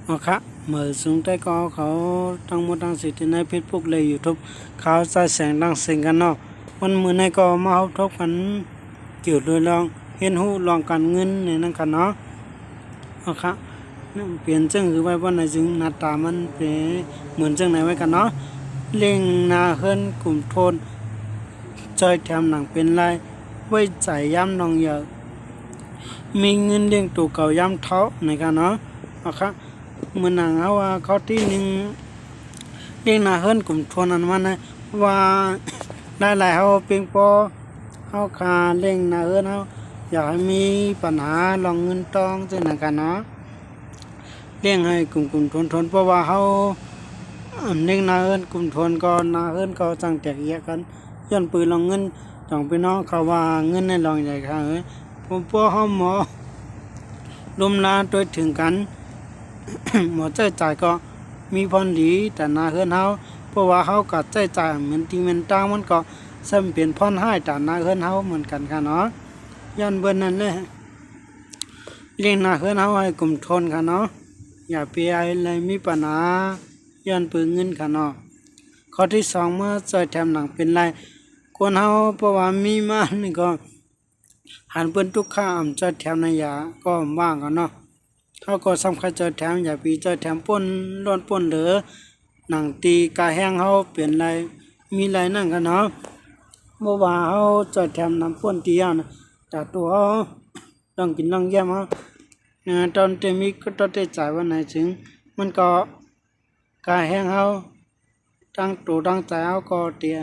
อ๋อครับเมื่อสูงใต้ก็เขาตั้งหมดตั้งสิทธิ์ในเฟซบุ๊กเลยยูทูบเขาใส่แสงดังเสียงกันเนาะมันมือในก็มาเอาทบกันเกี่ยวโดยลองเห็นหูลองการเงินในนั้นกันเนาะอ๋อครับเปลี่ยนจึงคือไว้ว่าในจึงหน้าตามันเป็นเหมือนจึงไหนไว้กันเนาะเล่งนาเฮิรนกลุ่มโทนจอยแถมหนังเป็นลายไว้ใจย้ำนองเยอะมีเงินเลี้ยงตัวเก่าย้ำเท้าในกันเนาะอ๋อครับเมื่อหนังเอาว่าเขาที่หนึ่งเลี้ยงนาเฮิรนกลุ่มโทนนั้นมันนะว่าหลายๆเขาเพียงพอเขาคาเลี้ยงนาเฮิรนเขาอยากให้มีปัญหาลองเงินตองจึงในกันเนาะเลี้ยงให้กลุ่มทนเพราะว่าเขาเลี้ยงนาเฮิรนกลุ่มทนก็นาเฮิรนก็จังแตกแยกกันย้อนปืนลองเงินต้องไปน้องเขาว่าเงินในลองใหญ่ค่ะผมพวกเขาหมอลมลาโดยถึงกัน หมอใจจ่ายก็มีพรดีแต่นาเฮือนเฮาเพราะว่าเฮาก็ใจจ่ายเหมือนที่มันต่างมันก็ซ้ำเป็นพรให้แต่นาเฮือนเฮาเหมือนกันค่ะเนาะย้อนเบิ่นนั่นแหละเลี้ยงนาเฮือนเฮาให้กลุ่มทนค่ะเนาะอย่าไปอะไรมีปัญหาย้อนปืนเงินค่ะเนาะข้อที่สองเมื่อใจแถมหนังเป็นไรคนเฮาเพราะว่ามีมานี่ก็หันเปิ้นทุกข้ามใจแถมในยาก็ว่างกันเนาะเขาก็สำคัญจะแถมอย่าปีจะแถมป่นร้อนป่นเหลือหนังตีกาแห้งเขาเปลี่ยนไรมีไรนั่งกันเนาะเมื่อวานเขาจะแถมน้ำป่นตีนะแต่ตัวเขาต้องกินต้องแย้มเขาตอนเตมีก็ต้องได้จ่ายวันไหนถึงมันก็กาแห้งเขาตั้งตัวตั้งใจเขาก็เตีย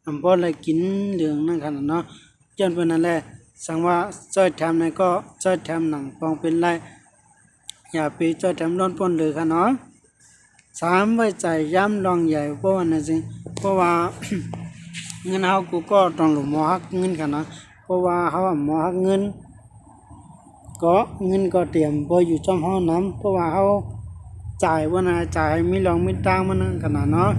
อันบ่อะไรกินเหลืองนั่นขนาดเนาะจนเป็นนั่นแหละสังว่าจะแถมไหนก็จะแถมหนังปองเป็นไรอย่าไปเจอแถมร้อนป่นเลยค่ะเนาะสามไว้ใจย้ำลองใหญ่เพราะว่านั่นสิเพราะว่า เงินเฮากูก็ต้องหลงหมอฮักเงินค่ะนะเพราะว่าเฮาหมอฮักเงินก็เงินก็เตรียมบ่อยู่จอมเฮานํเพราะว่าเฮาจ่ายว่าน่ะจ่ายมีรองมีตังมันขนาดเนาะ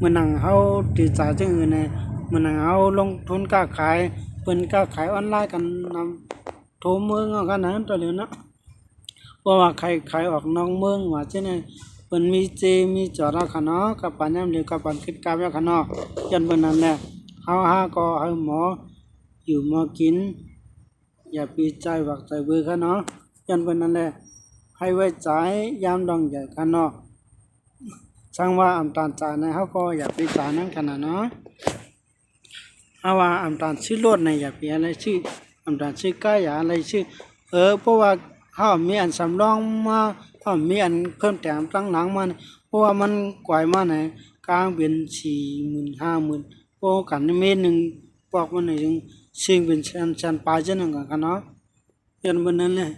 มื้อนั้นเฮาติจ่ายจังอื่นน่ะมื้อนั้นเฮาลงทุนค้าขายเปิ้นค้าขายออนไลน์กันนำโทรเมืองเอากันนั้นตัวเดียวเนาะ เพราะว่าใครออกนอกเมืองว่าเช่นนั้นเปิ้นมีเจมีจอดขะเนาะกับปัญญามเดียวกับปันคิดกาบขะเนาะยันเปิ้นนั่นแหละเฮาหาก็ให้หมออยู่หมอกินอย่าปีใจวักใจเบื่อขะเนาะยันเปิ้นนั่นแหละให้ไว้ใจยามดองใหญ่ขะเนาะช่างว่าอำตาลจาในเฮาก็อย่าไปจานั้นขนาดเนาะเอาว่าอำตาลชื่อรถในอย่าไปอะไรชื่ออำตาลชื่อก้าอย่าอะไรชื่อเพราะว่าเขามีอันสำรองมาเขามีอันเพิ่มแต่งตั้งหลังมาเพราะว่ามันกว่ามาไหนกลางเป็น40,000 50,000โอ้กันเม็ดหนึ่งปอกมันไหนจึงซิงเป็นชั้นปลายจังนั้นกันเนาะยันบนนั้นเลย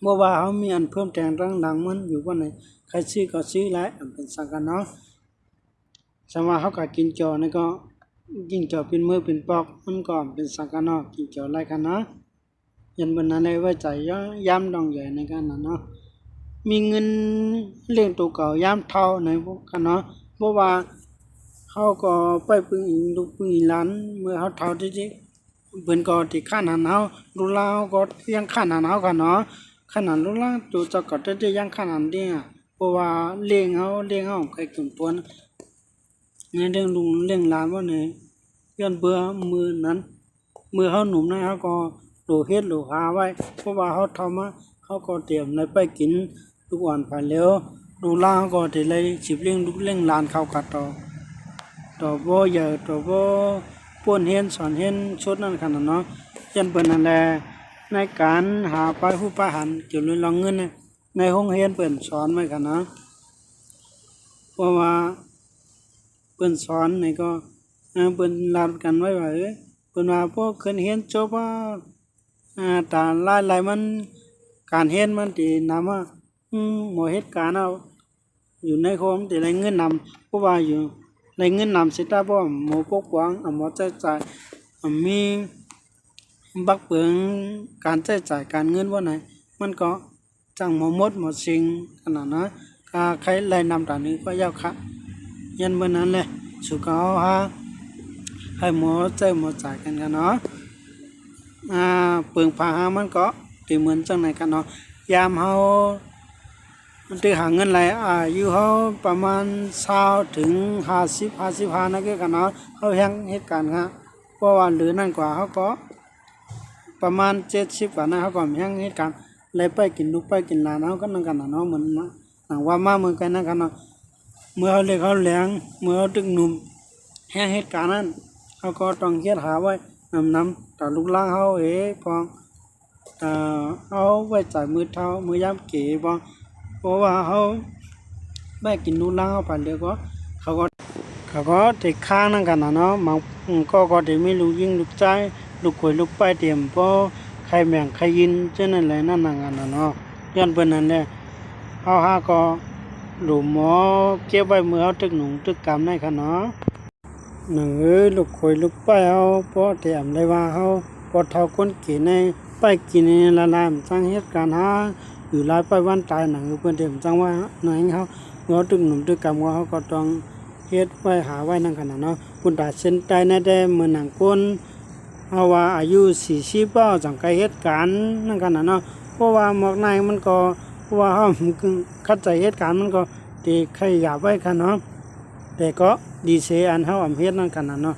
เพราะว่าเขามีอันเพิ่มแต่งตั้งหลังมันอยู่ว่าไหนใครซื้อก็ซื้อหลายอันเป็นสังกันเนาะสมว่าเขาก็กินจอนี่ก็กินจอเป็นมือเป็นปอกมันก็เป็นสังกันเนาะกินจอหลายกันเนาะ ยันบนนั้นเลยไว้ใจย้ำดองใหญ่ในการนั้นเนาะมีเงินเลี้ยงตัวเก่าย้ำเท่าในพวกกันเนาะเพราะว่าเขาก็ไปพึ่งอิงลูกพึ่งอิงหลานเมื่อเขาเท่าที่เบิ่นก็ที่ข้านหันเฮาลูกหลานก็ยังข้านหันเฮากันเนาะขนาดลูกหลานตัวเจักก็ได้ยังข้านหันเด้เพราะว่าเลี้ยงเฮาใครกลุ่มตัวในเรื่องลุงเลี้ยงหลานว่าเนี่ยย้อนเบื่อมือนั้นมือเฮาหนุ่มนะเฮาก็โลเฮ็ดโลหาไว้เพราะว่าเขาทำมาเขาก็เตรียมในไปกินทุกวันผ่านแล้วดูล่าก็ได้เลยสิบเลี้ยงลูกเลี้ยงหลานเขากัดต่อบ่ใหญ่ต่อบ่ป้วนเฮียนสอนเฮียนชุดนั่นขนาดเนาะยันเปิ้นนั่นแหละในการหาไปผู้ประหารเกี่ยวกับเงินในห้องเรียนเปิ้นสอนไว้กันนะเพราะว่าเปิ้นสอนนี่ก็เปิ้นลาดกันไว้ว่าเปิ้นว่าพวกขึ้นเรียนจบว่าแต่หลายมันการเฮ็ดมันที่นำว่าหมอเฮ็ดการเอาอยู่ในโคมที่ได้เงินนำเพราะว่าอยู่ในเงินนำสิตาบ่หมอปกป้องหมอใช้จ่ายมีบักเปิงการใช้จ่ายการเงินว่าไหนมันก็จังหมอมดหมอสิงขนาดนะใครไล่นำตานี้ก็ยาวค่ะยันเบิ่นนั้นแหละสุขเอาฮะให้หมอใจหมอจ่ายกันเนาะเปลืองผ้ามันก็ตีเหมือนจังไหนกันเนาะยามเฮา มันถือหาเงินไหลอยู่เขาประมาณ20ถึง50 55นั่นคือกันเนาะเขาแฮงเหตุการณ์ครับเพราะว่าหรือนั่นกว่าเขาก็ประมาณ70กว่านะเขาก็แฮงเหตุการณ์เลยไปกินลูกไปกินหลานเขาก็นั่นกันเนาะเหมือนหนังว่ามาเหมือนกันนั่นกันเนาะเมื่อเขาเล็กเขาแหลงเมื่อเขาตึกหนุ่มแฮงเหตุการณ์นั้นเขาก็ต้องเฮ็ดหาไว้นำต่อลูกหลานเขาพองเอาไว้จ่ายมือเท้ามือยามเก๋พองเพราะว่าเขาไม่กินนูล่างเขาไปเลยก็เขาก็เด็กข้างนั่นกันนะเนาะมันก็เด็กไม่รู้ยิ่งลูกใจลูกขวยลูกไปเตรียมเพราะใครแม่งใครยินเช่นนั้นแหละนั่นกันนะเนาะย้อนเปิ้นนั่นแหละเขาหาก็หลุมหมอเก็บไว้เมื่อเอาตึกหนุ่งตึกกำได้ค่ะเนาะหนึ่งลูกขวยลูกไปเอาเพราะเตรียมได้ว่าเขาพอเท่าคนกินในไปกินในละลายมันสร้างเหตุการณ์หาอยู่หลายไปวันตายหนังเพิ่นเตรียมจังว่าหนังเขาเมื่อตึกหนุ่มตึกกำว่าเขาก็ต้องเฮ็ดไว้หาไว้นั่นขนาดเนาะปุ่นตาเส้นใต้ในได้เหมือนหนังก้นเฮาว่าอายุ40ป่าจังไกเหตุการณ์นั่นขนาดเนาะเพราะว่าหมอกในมันก็เพราะว่าเฮาเข้าใจเหตุการณ์มันก็ตีใครอยากไว้ค่ะเนาะแต่ก็ดีเสอันเฮาเฮ็ดนั่นขนาดเนาะ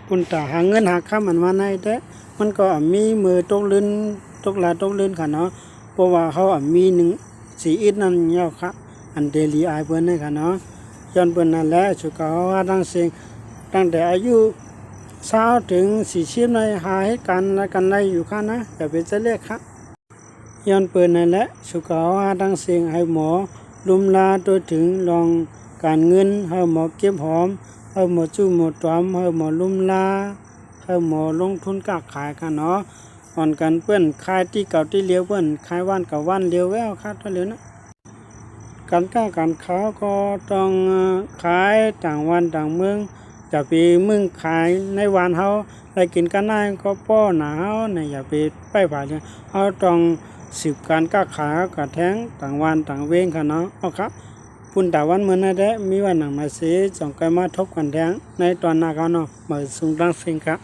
ปุ่นตาหาเงินหาค่ามันมาในแต่มันก็มีมือตกลื่นตกลื่นค่ะเนาะเพราะว่าเฮามี1 4อิดนั่นยาวค่ะอันเดลีอายเพิ่นนี่ค่ะเนาะย้อนเปิ้นนั่นแหละสุขว่าทั้งสิ่งตั้งแต่อายุ20ถึง40ในหาเหตุการณ์และกันได้อยู่ค่ะนะอย่าไปจะเรียกค่ะย้อนเปิ้นนั่นแหละสุขว่าทั้งสิ่งให้หมอลุมลาตัวถึงลองการเงินให้หมอเก็บหอมให้หมอจู้หมอตอมให้หมอลุมลาให้หมอลงทุนค้าขายค่ะเนาะอ่อนกันเปิ้นขายที่เก่าที่เลี้ยวเปิ้นขายวันกับวันเลี้ยวแววค่ะเท่าเลี้ยวนะการค้าการค้าก็ต้องขายต่างวันต่างเมืองจะไปมึงขายในวันเฮาได้กินกันได้ก็ป้อหนาวเนี่ยอย่าไปผ่าเนี่ยเฮาต้องสืบการค้าขายกับแท้งต่างวันต่างเวงค่ะเนาะเอาครับปุ่นตาวันเหมือนนั่นแหละมีวันหนังมาเสจงไกมาทบกันแท้งในตอนหน้าเขาเนาะมาสูงดังสิงครับ